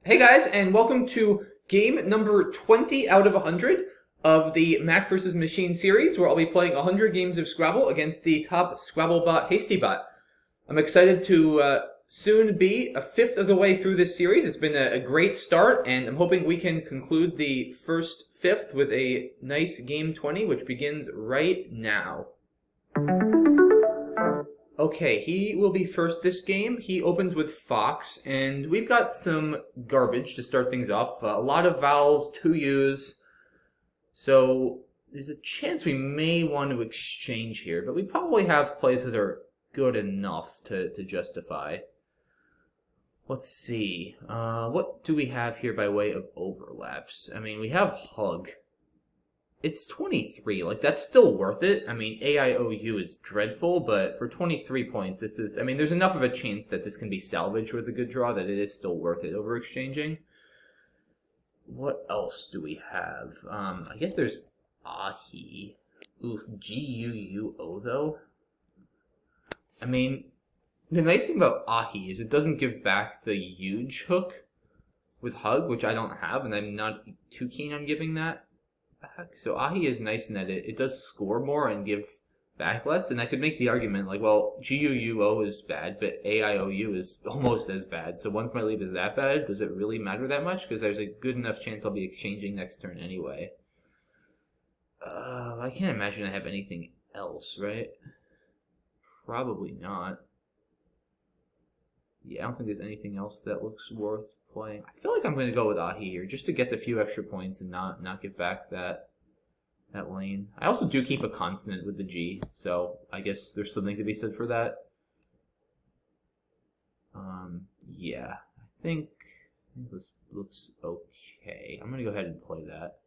Hey guys, and welcome to game number 20 out of 100 of the Mack vs. Machine series, where I'll be playing 100 games of Scrabble against the top Scrabble bot, HastyBot. I'm excited to soon be a fifth of the way through this series. It's been a great start, and I'm hoping we can conclude the first fifth with a nice game 20, which begins right now. Okay, he will be first this game. He opens with Fox, and we've got some garbage to start things off. A lot of vowels, 2 U's. So there's a chance we may want to exchange here, but we probably have plays that are good enough to justify. Let's see. What do we have here by way of overlaps? I mean, we have hug. It's 23, like, that's still worth it. I mean, AIOU is dreadful, but for 23 points, I mean, there's enough of a chance that this can be salvaged with a good draw that it is still worth it over exchanging. What else do we have? I guess there's Ahi. Oof, GUUO, though. I mean, the nice thing about Ahi is it doesn't give back the huge hook with hug, which I don't have, and I'm not too keen on giving that. So Ahi is nice in that it does score more and give back less, and I could make the argument like, well, GUUO is bad, but AIOU is almost as bad, so once my leave is that bad, does it really matter that much? Because there's a good enough chance I'll be exchanging next turn anyway. I can't imagine I have anything else, right? Probably not. Yeah, I don't think there's anything else that looks worth playing. I feel like I'm going to go with Ahi here, just to get the few extra points and not give back that lane. I also do keep a consonant with the G, so I guess there's something to be said for that. Yeah, I think this looks okay. I'm going to go ahead and play that.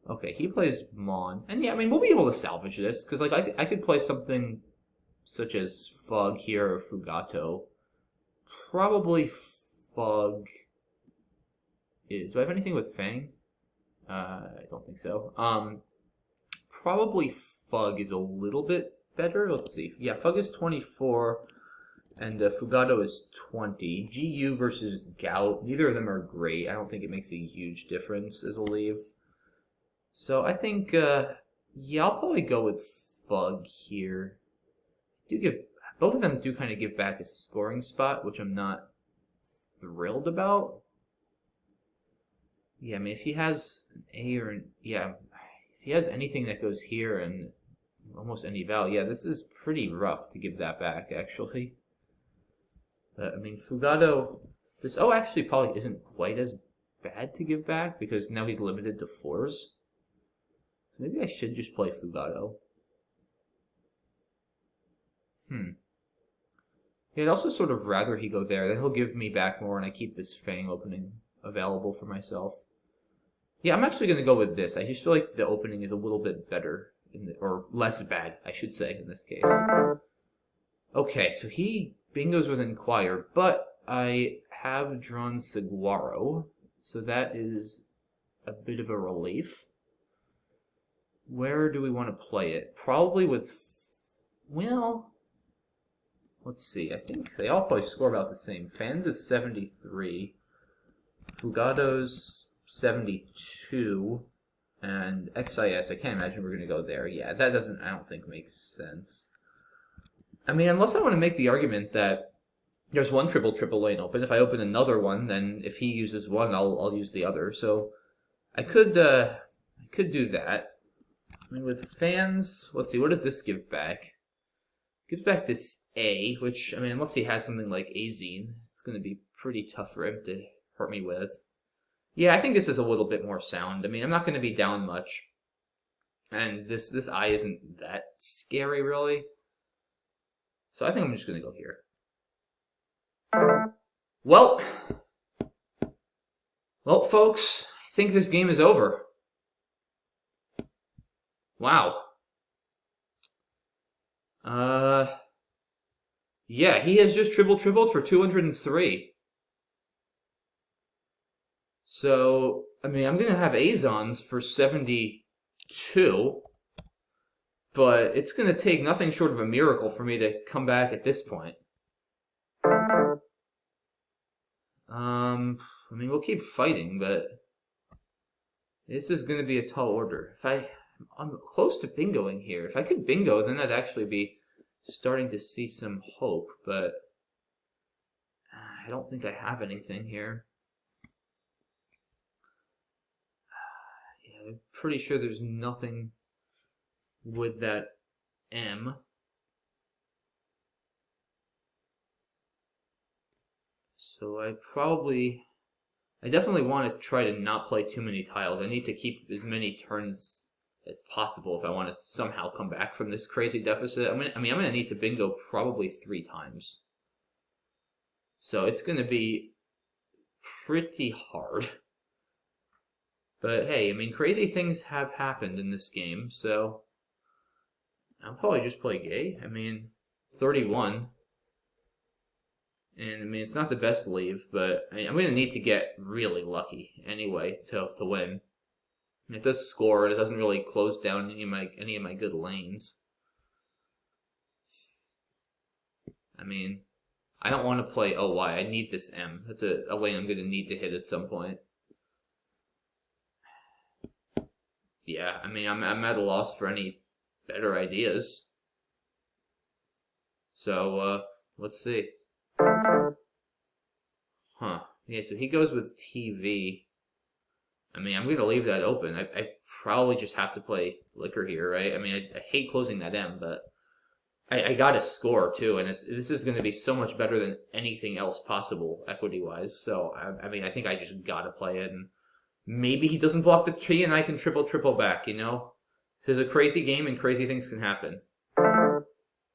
Okay, he plays Mon. And yeah, I mean, we'll be able to salvage this, because like I could play something such as Fug here or Fugato. Probably Fug is... Do I have anything with Fang? I don't think so. Probably Fug is a little bit better. Let's see. Yeah, Fug is 24, and Fugato is 20. GU versus Gout. Neither of them are great. I don't think it makes a huge difference as a leave. So I think, yeah, I'll probably go with Fug here. Both of them do kind of give back a scoring spot, which I'm not thrilled about. Yeah, I mean, if he has an A or an... Yeah, if he has anything that goes here and almost any vowel, yeah, this is pretty rough to give that back, actually. I mean, Fugato... This O actually probably isn't quite as bad to give back, because now he's limited to 4s. So maybe I should just play Fugato. Yeah, I'd also sort of rather he go there. Then he'll give me back more, and I keep this Fang opening available for myself. Yeah, I'm actually going to go with this. I just feel like the opening is a little bit better, or less bad, I should say, in this case. Okay, so he bingos with Inquire, but I have drawn Saguaro, so that is a bit of a relief. Where do we want to play it? Probably with... Well... Let's see, I think they all probably score about the same. Fans is 73, Fugato's 72, and XIS, I can't imagine we're going to go there. Yeah, that doesn't, I don't think, makes sense. I mean, unless I want to make the argument that there's one triple lane open. If I open another one, then if he uses one, I'll use the other. So I could do that. I mean, with fans, let's see, what does this give back? Gives back this A, which, I mean, unless he has something like Azine, it's going to be pretty tough for him to hurt me with. Yeah, I think this is a little bit more sound. I mean, I'm not going to be down much. And this I isn't that scary, really. So I think I'm just going to go here. Well, folks, I think this game is over. Wow. Yeah, he has just tripled for 203. So, I mean, I'm going to have Azons for 72, but it's going to take nothing short of a miracle for me to come back at this point. I mean, we'll keep fighting, but this is going to be a tall order. I'm close to bingoing here. If I could bingo, then I'd actually be starting to see some hope, but I don't think I have anything here. Yeah, I'm pretty sure there's nothing with that M. So I definitely want to try to not play too many tiles. I need to keep as many turns as possible if I want to somehow come back from this crazy deficit. I'm gonna need to bingo probably 3 times. So it's gonna be pretty hard. But hey, I mean, crazy things have happened in this game, so I'll probably just play gay. I mean, 31. And I mean, it's not the best leave, but I mean, I'm going to need to get really lucky anyway to win. It does score, it doesn't really close down any of my good lanes. I mean, I don't want to play OY. I need this M. That's a lane I'm going to need to hit at some point. Yeah, I mean, I'm at a loss for any better ideas. So, let's see. Huh. Yeah, so he goes with TV. I mean, I'm going to leave that open. I probably just have to play liquor here, right? I mean, I hate closing that M, but I got to score, too, and this is going to be so much better than anything else possible, equity-wise. So, I mean, I think I just got to play it, and maybe he doesn't block the tree, and I can triple back, you know? This is a crazy game, and crazy things can happen.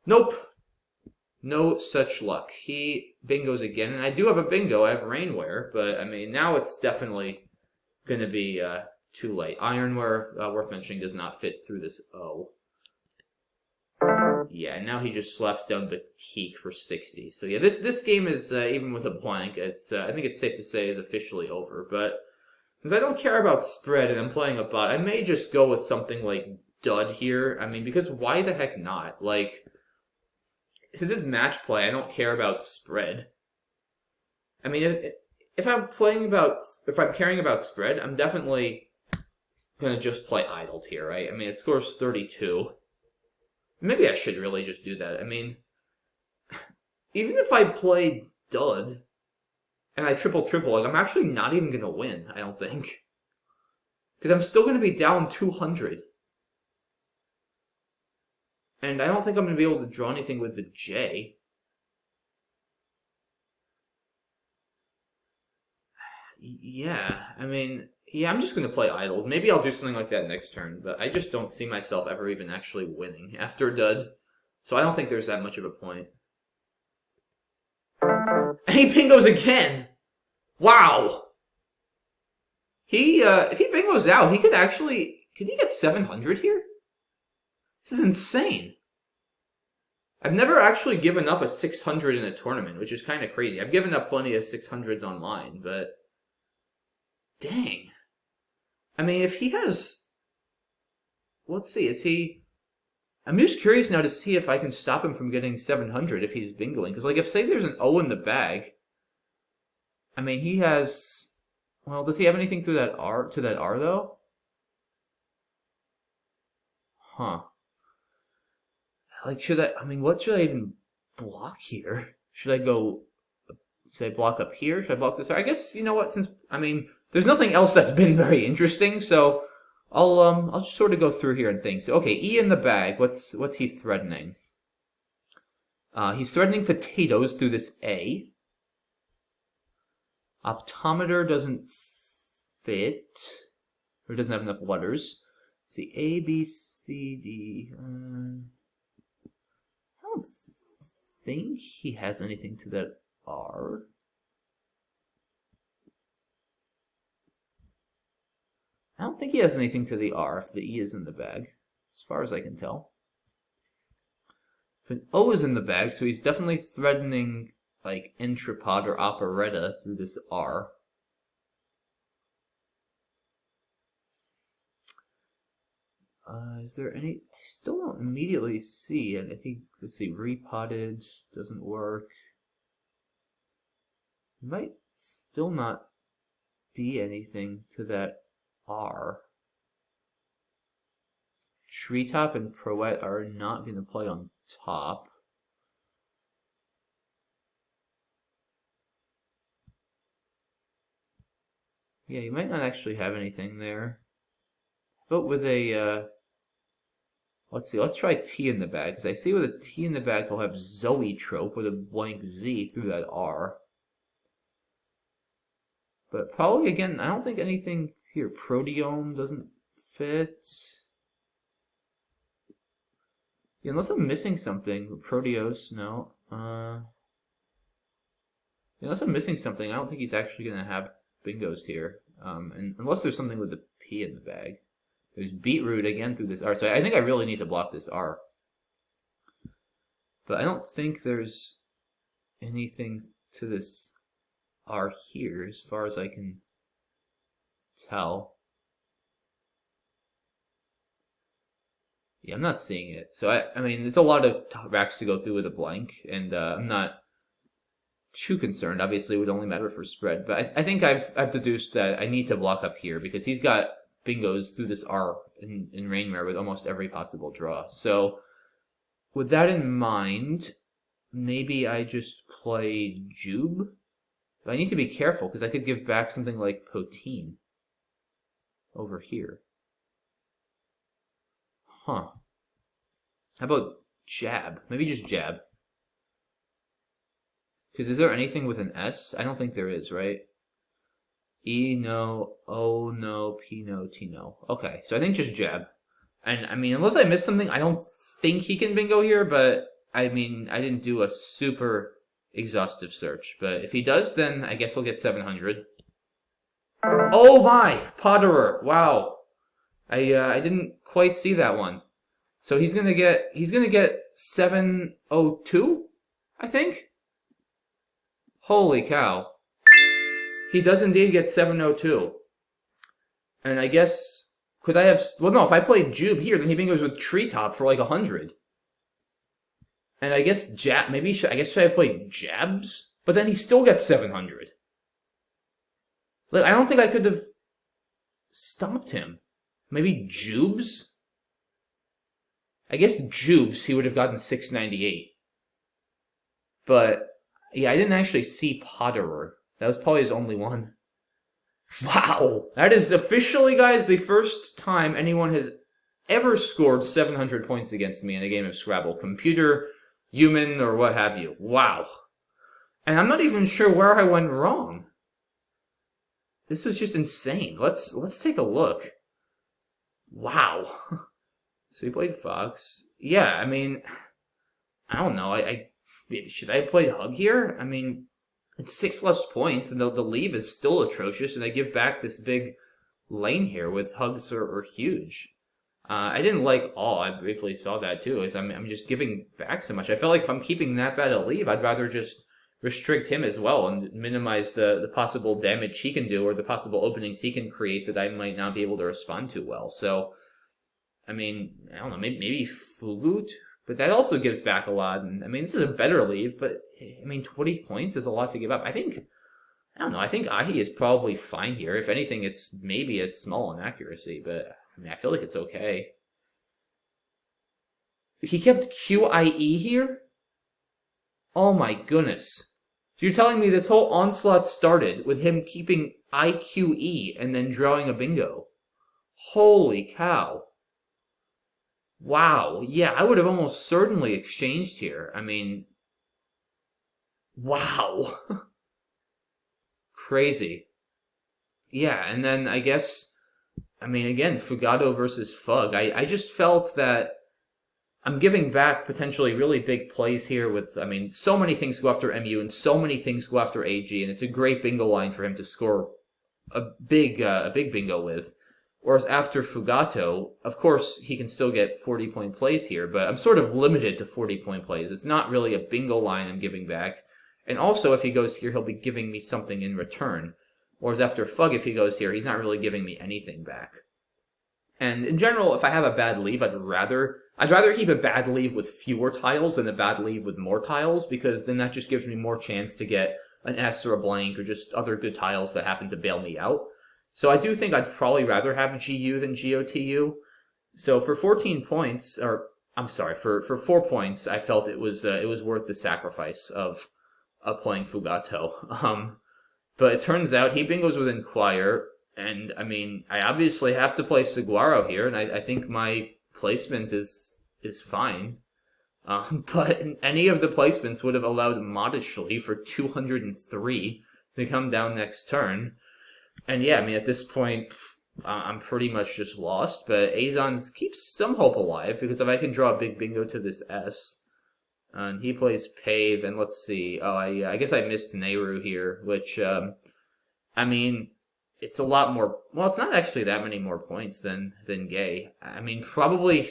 Nope! No such luck. He bingos again, and I do have a bingo. I have Rainware, but, I mean, now it's definitely going to be too late. Ironware, worth mentioning, does not fit through this O. Yeah, now he just slaps down Batik for 60. So yeah, this game is, even with a blank, it's I think it's safe to say is officially over. But since I don't care about spread and I'm playing a bot, I may just go with something like dud here. I mean, because why the heck not? Like, since it's match play, I don't care about spread. I mean, if I'm caring about spread, I'm definitely gonna just play idled here, right? I mean, it scores 32. Maybe I should really just do that. I mean, even if I play dud and I triple, like, I'm actually not even going to win, I don't think. Because I'm still going to be down 200. And I don't think I'm going to be able to draw anything with the J. Yeah, I mean, yeah, I'm just going to play idle. Maybe I'll do something like that next turn, but I just don't see myself ever even actually winning after dud. So I don't think there's that much of a point. And he bingos again! Wow! If he bingos out, he could he get 700 here? This is insane. I've never actually given up a 600 in a tournament, which is kind of crazy. I've given up plenty of 600s online, but dang. I mean, if he has, let's see, I'm just curious now to see if I can stop him from getting 700 if he's bingoing. Because, like, if, say, there's an O in the bag, I mean, he has, well, does he have anything to that R, though? Huh. Like, I mean, what should I even block here? Should I go, say, block up here? Should I block this? I guess, you know what, since, I mean, there's nothing else that's been very interesting, so I'll just sort of go through here and think. So, okay, E in the bag, what's he threatening? He's threatening potatoes through this A. Optometer doesn't fit, or doesn't have enough letters. Let's see, A, B, C, D. I don't think he has anything to that R. I don't think he has anything to the R if the E is in the bag, as far as I can tell. If an O is in the bag, so he's definitely threatening, like, Intrapod or Operetta through this R. Is there any? I still don't immediately see it. I think, let's see, repotted doesn't work. Might still not be anything to that R. Treetop and Proet are not going to play on top. Yeah, he might not actually have anything there. But with a, let's see, let's try T in the bag, because I see with a T in the bag he'll have Zoetrope with a blank Z through that R. But probably, again, I don't think anything here. Proteome doesn't fit. Yeah, unless I'm missing something. Proteus, no. Unless I'm missing something, I don't think he's actually going to have bingos here. And unless there's something with the P in the bag. There's Beetroot again through this R. So I think I really need to block this R. But I don't think there's anything to this R here as far as I can tell. Yeah, I'm not seeing it. So I mean, it's a lot of racks to go through with a blank, and I'm not too concerned. Obviously, it would only matter for spread, but I think I've deduced that I need to block up here because he's got bingos through this R in Rainmare with almost every possible draw. So with that in mind, maybe I just play Jube. But I need to be careful because I could give back something like Poteen over here. Huh. How about Jab? Maybe just Jab. Because is there anything with an S? I don't think there is, right? E, no. O, no. P, no. T, no. Okay, so I think just Jab. And, I mean, unless I missed something, I don't think he can bingo here, but, I mean, I didn't do a super exhaustive search. But if he does, then I guess we'll get 700. Oh my! Potterer! Wow. I didn't quite see that one. So he's gonna get 702, I think? Holy cow. He does indeed get 702. And I guess, could I have... Well, no, if I played Jube here, then he bingos with Treetop for like 100. And I guess Jab... Maybe, should I have played Jabs? But then he still gets 700. Like, I don't think I could have stopped him. Maybe Jubes? I guess Jubes, he would have gotten 698. But, yeah, I didn't actually see Potterer. That was probably his only one. Wow! That is officially, guys, the first time anyone has ever scored 700 points against me in a game of Scrabble. Computer, human, or what have you. Wow. And I'm not even sure where I went wrong. This was just insane. Let's take a look. Wow. So he played Fox. Yeah, I mean, I don't know. Should I have played Hug here? I mean, it's 6 less points, and the leave is still atrocious, and I give back this big lane here with Hugs are huge. I didn't like all. I briefly saw that too. Is I'm just giving back so much. I felt like if I'm keeping that bad a leave, I'd rather just restrict him as well and minimize the possible damage he can do or the possible openings he can create that I might not be able to respond to well. So, I mean, I don't know, maybe Fugut, but that also gives back a lot. And I mean, this is a better leave, but I mean, 20 points is a lot to give up. I don't know, I think Ahi is probably fine here. If anything, it's maybe a small inaccuracy, but I mean, I feel like it's okay. He kept QIE here? Oh my goodness. So you're telling me this whole onslaught started with him keeping IQE and then drawing a bingo? Holy cow. Wow. Yeah, I would have almost certainly exchanged here. I mean, wow. Crazy. Yeah, and then I guess, I mean, again, Fugato versus Fug. I just felt that I'm giving back potentially really big plays here with, I mean, so many things go after MU and so many things go after AG, and it's a great bingo line for him to score a big bingo with. Whereas after Fugato, of course, he can still get 40-point plays here, but I'm sort of limited to 40-point plays. It's not really a bingo line I'm giving back. And also, if he goes here, he'll be giving me something in return. Whereas after Fug, if he goes here, he's not really giving me anything back. And in general, if I have a bad leave, I'd rather keep a bad leave with fewer tiles than a bad leave with more tiles, because then that just gives me more chance to get an S or a blank or just other good tiles that happen to bail me out. So I do think I'd probably rather have GU than GOTU. So for 14 points, or I'm sorry, for 4 points, I felt it was worth the sacrifice of playing Fugato. But it turns out he bingos with Inquire, and I mean, I obviously have to play Saguaro here, and I think my placement is fine. But any of the placements would have allowed Modishly for 203 to come down next turn. And yeah, I mean, at this point, I'm pretty much just lost. But Azons keeps some hope alive, because if I can draw a big bingo to this S, and he plays Pave, and let's see. Oh, I guess I missed Nehru here, which, I mean, it's a lot more. Well, it's not actually that many more points than Gay. I mean, probably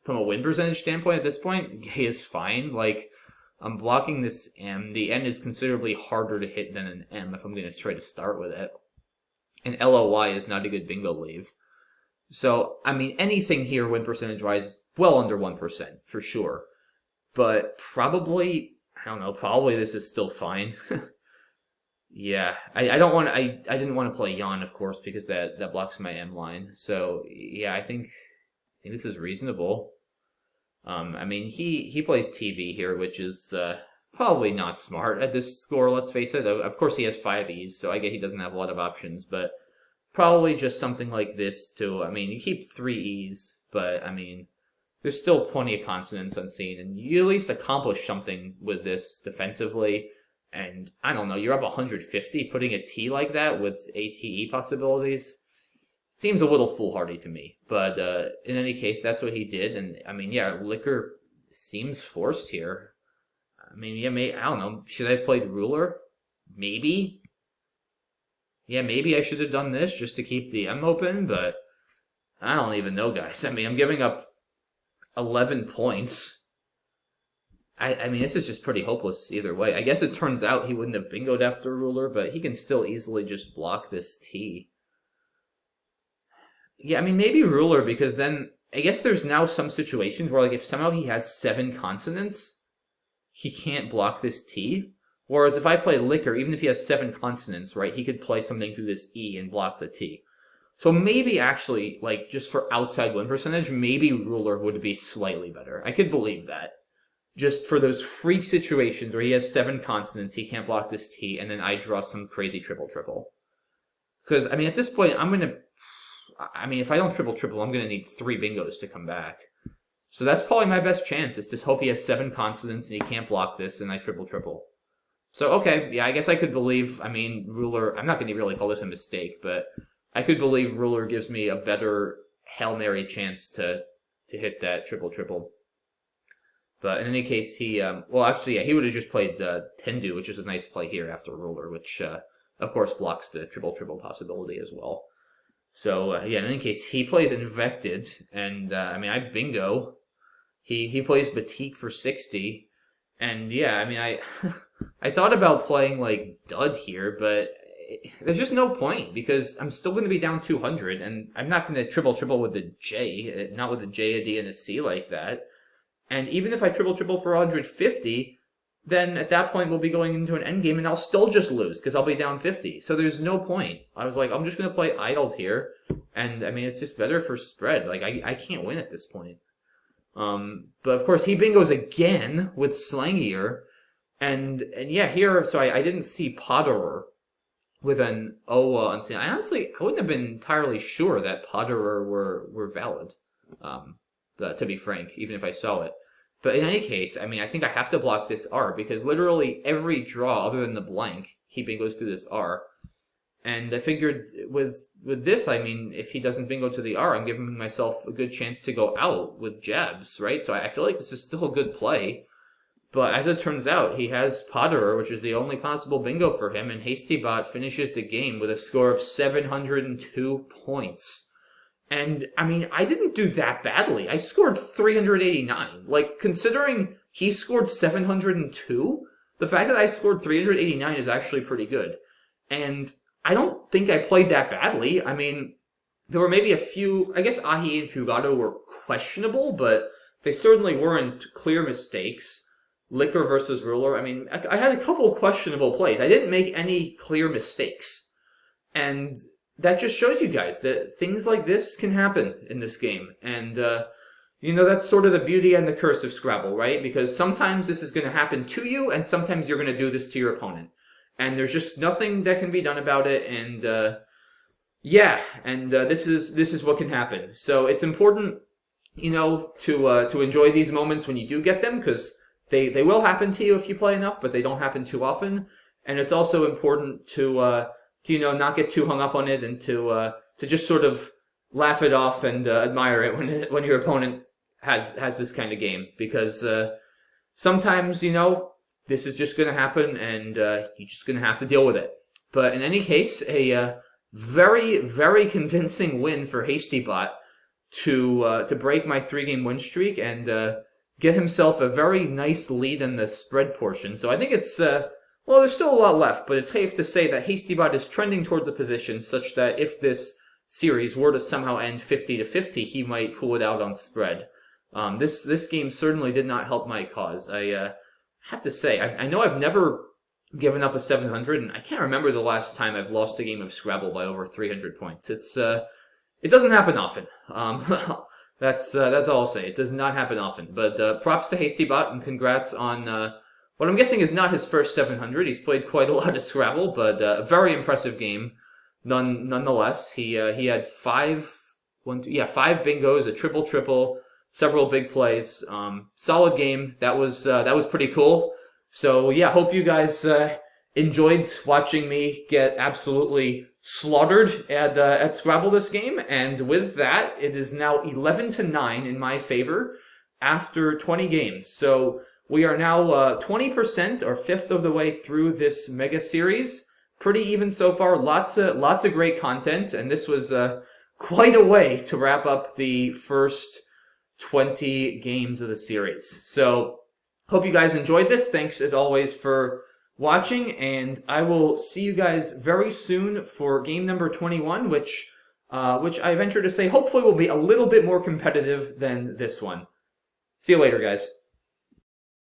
from a win percentage standpoint at this point, Gay is fine. Like, I'm blocking this M. The N is considerably harder to hit than an M if I'm going to try to start with it. And LOY is not a good bingo leave. So, I mean, anything here win percentage-wise, well under 1%, for sure. But probably, I don't know, probably this is still fine. Yeah, I didn't want to play Yan, of course, because that blocks my M line. So, yeah, I think this is reasonable. I mean, he plays TV here, which is probably not smart at this score, let's face it. Of course, he has 5 E's, so I get he doesn't have a lot of options, but probably just something like this, too. I mean, you keep 3 E's, but, I mean, there's still plenty of consonants unseen, and you at least accomplish something with this defensively. And I don't know, you're up 150, putting a T like that with ATE possibilities seems a little foolhardy to me. But in any case, that's what he did. And I mean, yeah, Liquor seems forced here. I mean, yeah, I don't know. Should I have played Ruler? Maybe. Yeah, maybe I should have done this just to keep the M open, but I don't even know, guys. I mean, I'm giving up 11 points. I mean, this is just pretty hopeless either way. I guess it turns out he wouldn't have bingoed after Ruler, but he can still easily just block this T. Yeah, I mean, maybe Ruler, because then I guess there's now some situations where, like, if somehow he has 7 consonants, he can't block this T. Whereas if I play Liquor, even if he has 7 consonants, right, he could play something through this E and block the T. So maybe actually, like, just for outside win percentage, maybe Ruler would be slightly better. I could believe that. Just for those freak situations where he has 7 consonants, he can't block this T, and then I draw some crazy triple-triple. Because, I mean, at this point, if I don't triple-triple, I'm going to need 3 bingos to come back. So that's probably my best chance, is just hope he has 7 consonants and he can't block this, and I triple-triple. So, okay, yeah, I guess I could believe, I mean, Ruler, I'm not going to really call this a mistake, but I could believe Ruler gives me a better Hail Mary chance to hit that triple-triple. But in any case, he, well, actually, yeah, he would have just played Tendu, which is a nice play here after Ruler, which, of course, blocks the triple-triple possibility as well. So, yeah, in any case, he plays Invected, and, I mean, I bingo. He plays Batik for 60, and, yeah, I mean, I thought about playing, like, Dud here, but there's just no point, because I'm still going to be down 200, and I'm not going to triple-triple with the J, not with a J, a D, and a C like that. And even if I triple-triple for 150, then at that point we'll be going into an endgame and I'll still just lose because I'll be down 50. So there's no point. I was like, I'm just going to play Idled here. And, I mean, it's just better for spread. Like, I can't win at this point. But, of course, he bingos again with Slangier. And yeah, here, so I didn't see Potterer with an Owa unseen. I wouldn't have been entirely sure that Potterer were valid. To be frank, even if I saw it. But in any case, I mean, I think I have to block this R, because literally every draw other than the blank, he bingos through this R. And I figured with this, I mean, if he doesn't bingo to the R, I'm giving myself a good chance to go out with jabs, right? So I feel like this is still a good play. But as it turns out, he has Potterer, which is the only possible bingo for him, and HastyBot finishes the game with a score of 702 points. And, I mean, I didn't do that badly. I scored 389. Like, considering he scored 702, the fact that I scored 389 is actually pretty good. And I don't think I played that badly. I mean, there were maybe a few, I guess Ahi and Fugato were questionable, but they certainly weren't clear mistakes. Liquor versus Ruler, I mean, I had a couple questionable plays. I didn't make any clear mistakes. And that just shows you guys that things like this can happen in this game. And, you know, that's sort of the beauty and the curse of Scrabble, right? Because sometimes this is going to happen to you, and sometimes you're going to do this to your opponent. And there's just nothing that can be done about it, and, yeah, and this is what can happen. So it's important, you know, to enjoy these moments when you do get them, because they will happen to you if you play enough, but they don't happen too often. And it's also important to you know, not get too hung up on it, and to just sort of laugh it off and admire it when your opponent has this kind of game, because sometimes, you know, this is just going to happen, and you're just going to have to deal with it. But in any case, a very, very convincing win for HastyBot to break my 3-game win streak and get himself a very nice lead in the spread portion. So I think it's, well, there's still a lot left, but it's safe to say that HastyBot is trending towards a position such that if this series were to somehow end 50-50, he might pull it out on spread. This game certainly did not help my cause. I have to say, I know I've never given up a 700, and I can't remember the last time I've lost a game of Scrabble by over 300 points. It doesn't happen often. That's all I'll say. It does not happen often. But props to HastyBot, and congrats on what I'm guessing is not his first 700. He's played quite a lot of Scrabble, but a very impressive game nonetheless. He had five bingos, a triple, several big plays. Solid game. That was pretty cool. So yeah, hope you guys enjoyed watching me get absolutely slaughtered at Scrabble this game. And with that, it is now 11-9 in my favor after 20 games. So we are now 20% or fifth of the way through this mega series. Pretty even so far. Lots of great content, and this was quite a way to wrap up the first 20 games of the series. So hope you guys enjoyed this. Thanks as always for watching, and I will see you guys very soon for game number 21, which I venture to say hopefully will be a little bit more competitive than this one. See you later, guys.